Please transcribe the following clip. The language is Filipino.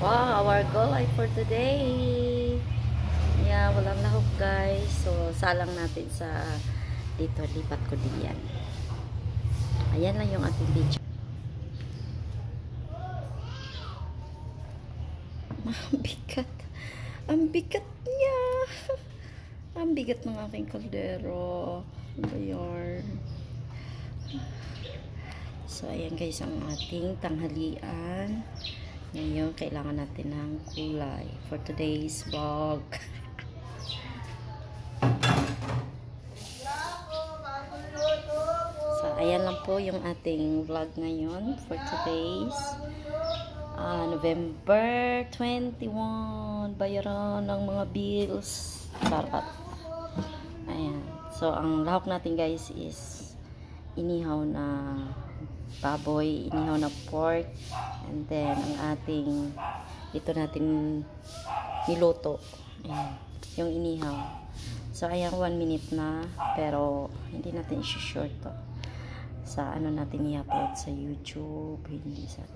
Wow, our goal light for today. Yeah, walang lahok guys. So, salang natin sa dito. Lipat ko din yan. Ayan lang yung ating video. Ang bigat. Ang bigat niya. Ang bigat ng aking kaldero. Ano ba yun? So, ayan guys ang ating tanghalian. Ngayon, kailangan natin ng kulay for today's vlog. So, ayan lang po yung ating vlog ngayon for today's November 21. Bayaran ng mga bills. Charot. Ayan. So, ang lahok natin guys is inihaw na baboy, inihaw na pork, and then ang ating ito natin niluto. Ayan, yung inihaw. So, ayan, 1 minute na, pero hindi natin i-short to sa ano natin i-upload sa YouTube, hindi sa